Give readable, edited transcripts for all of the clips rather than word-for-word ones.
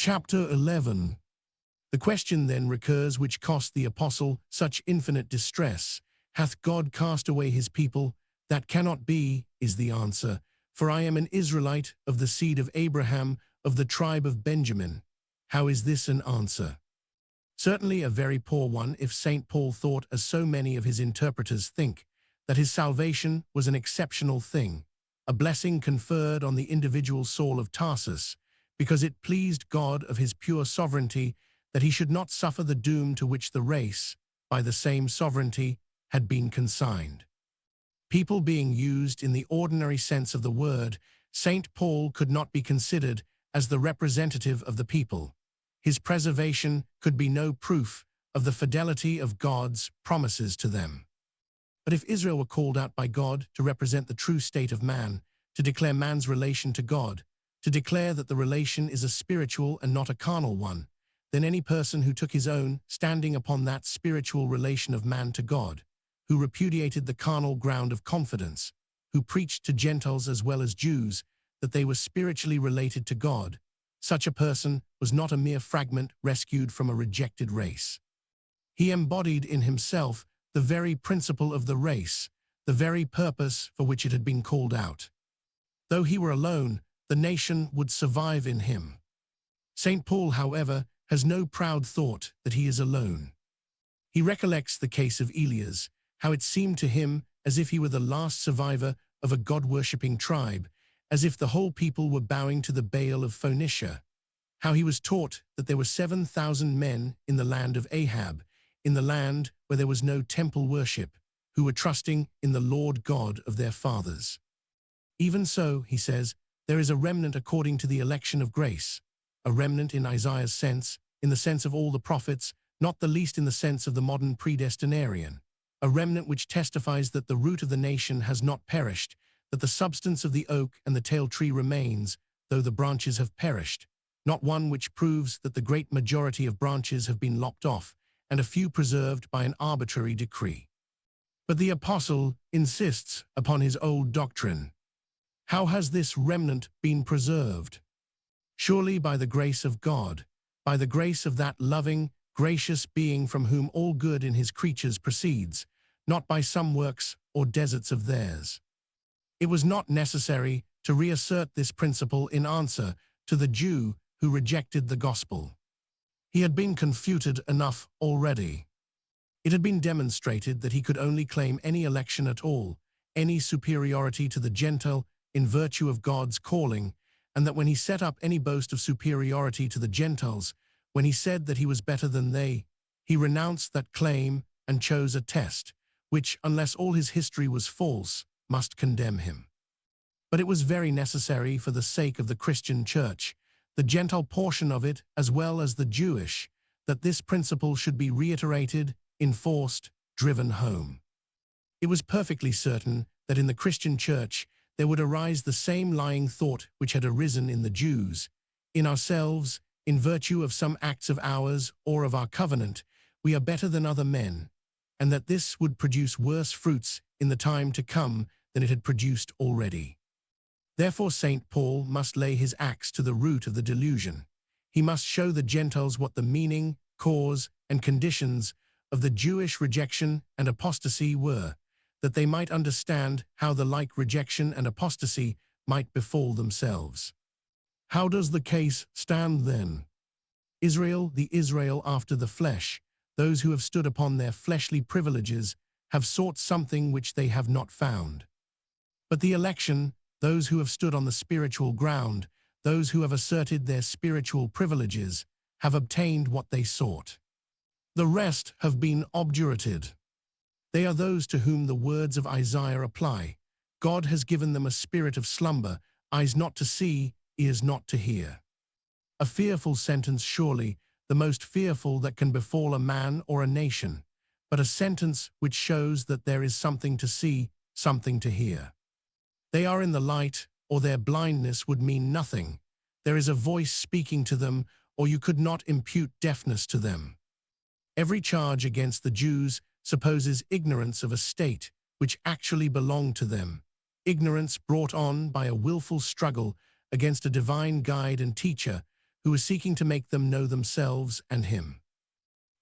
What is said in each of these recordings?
Chapter 11. The question then recurs which cost the apostle such infinite distress. Hath God cast away his people? That cannot be, is the answer. For I am an Israelite of the seed of Abraham, of the tribe of Benjamin. How is this an answer? Certainly a very poor one if St. Paul thought, as so many of his interpreters think, that his salvation was an exceptional thing, a blessing conferred on the individual Saul of Tarsus, because it pleased God of his pure sovereignty that he should not suffer the doom to which the race, by the same sovereignty, had been consigned. People being used in the ordinary sense of the word, St. Paul could not be considered as the representative of the people. His preservation could be no proof of the fidelity of God's promises to them. But if Israel were called out by God to represent the true state of man, to declare man's relation to God, to declare that the relation is a spiritual and not a carnal one, then any person who took his own standing upon that spiritual relation of man to God, who repudiated the carnal ground of confidence, who preached to Gentiles as well as Jews that they were spiritually related to God, such a person was not a mere fragment rescued from a rejected race. He embodied in himself the very principle of the race, the very purpose for which it had been called out. Though he were alone, the nation would survive in him. St. Paul, however, has no proud thought that he is alone. He recollects the case of Elias, how it seemed to him as if he were the last survivor of a God-worshipping tribe, as if the whole people were bowing to the Baal of Phoenicia, how he was taught that there were 7,000 men in the land of Ahab, in the land where there was no temple worship, who were trusting in the Lord God of their fathers. Even so, he says, there is a remnant according to the election of grace, a remnant in Isaiah's sense, in the sense of all the prophets, not the least in the sense of the modern predestinarian, a remnant which testifies that the root of the nation has not perished, that the substance of the oak and the tale tree remains, though the branches have perished, not one which proves that the great majority of branches have been lopped off, and a few preserved by an arbitrary decree. But the apostle insists upon his old doctrine. How has this remnant been preserved? Surely by the grace of God, by the grace of that loving, gracious being from whom all good in his creatures proceeds, not by some works or deserts of theirs. It was not necessary to reassert this principle in answer to the Jew who rejected the gospel. He had been confuted enough already. It had been demonstrated that he could only claim any election at all, any superiority to the Gentile in virtue of God's calling, and that when he set up any boast of superiority to the Gentiles, when he said that he was better than they, he renounced that claim and chose a test, which, unless all his history was false, must condemn him. But it was very necessary for the sake of the Christian church, the Gentile portion of it as well as the Jewish, that this principle should be reiterated, enforced, driven home. It was perfectly certain that in the Christian church there would arise the same lying thought which had arisen in the Jews. In ourselves, in virtue of some acts of ours or of our covenant, we are better than other men, and that this would produce worse fruits in the time to come than it had produced already. Therefore St. Paul must lay his axe to the root of the delusion. He must show the Gentiles what the meaning, cause, and conditions of the Jewish rejection and apostasy were, that they might understand how the like rejection and apostasy might befall themselves. How does the case stand then? Israel, the Israel after the flesh, those who have stood upon their fleshly privileges, have sought something which they have not found. But the election, those who have stood on the spiritual ground, those who have asserted their spiritual privileges, have obtained what they sought. The rest have been obdurated. They are those to whom the words of Isaiah apply. God has given them a spirit of slumber, eyes not to see, ears not to hear. A fearful sentence surely, the most fearful that can befall a man or a nation, but a sentence which shows that there is something to see, something to hear. They are in the light, or their blindness would mean nothing. There is a voice speaking to them, or you could not impute deafness to them. Every charge against the Jews supposes ignorance of a state which actually belonged to them, ignorance brought on by a willful struggle against a divine guide and teacher who is seeking to make them know themselves and him.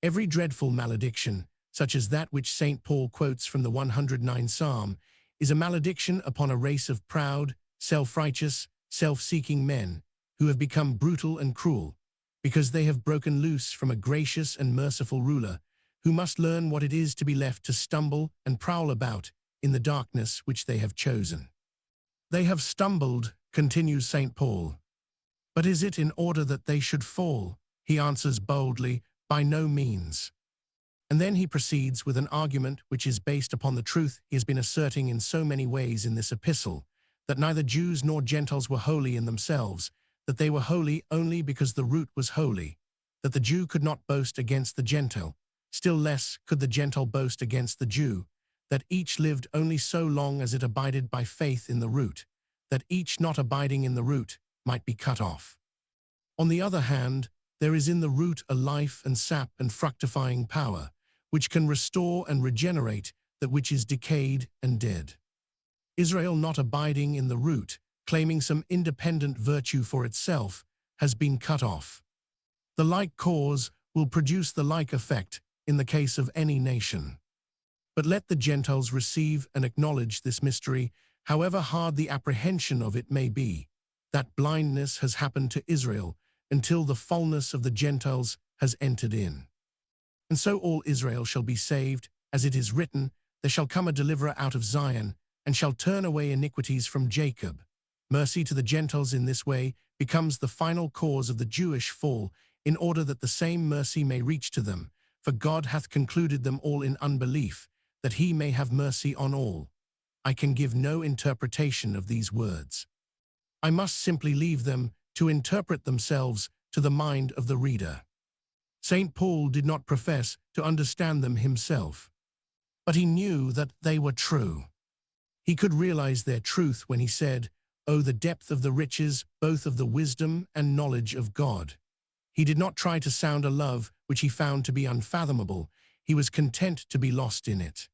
Every dreadful malediction, such as that which St. Paul quotes from the 109th Psalm, is a malediction upon a race of proud, self-righteous, self-seeking men who have become brutal and cruel, because they have broken loose from a gracious and merciful ruler, who must learn what it is to be left to stumble and prowl about in the darkness which they have chosen. They have stumbled, continues St. Paul. But is it in order that they should fall? He answers boldly, by no means. And then he proceeds with an argument which is based upon the truth he has been asserting in so many ways in this epistle, that neither Jews nor Gentiles were holy in themselves, that they were holy only because the root was holy, that the Jew could not boast against the Gentile, still less could the Gentile boast against the Jew, that each lived only so long as it abided by faith in the root, that each not abiding in the root might be cut off. On the other hand, there is in the root a life and sap and fructifying power, which can restore and regenerate that which is decayed and dead. Israel not abiding in the root, claiming some independent virtue for itself, has been cut off. The like cause will produce the like effect in the case of any nation. But let the Gentiles receive and acknowledge this mystery, however hard the apprehension of it may be, that blindness has happened to Israel until the fullness of the Gentiles has entered in. And so all Israel shall be saved, as it is written, there shall come a deliverer out of Zion, and shall turn away iniquities from Jacob. Mercy to the Gentiles in this way becomes the final cause of the Jewish fall, in order that the same mercy may reach to them, for God hath concluded them all in unbelief, that he may have mercy on all. I can give no interpretation of these words. I must simply leave them to interpret themselves to the mind of the reader. St. Paul did not profess to understand them himself, but he knew that they were true. He could realize their truth when he said, "Oh, the depth of the riches, both of the wisdom and knowledge of God." He did not try to sound a love which he found to be unfathomable. He was content to be lost in it.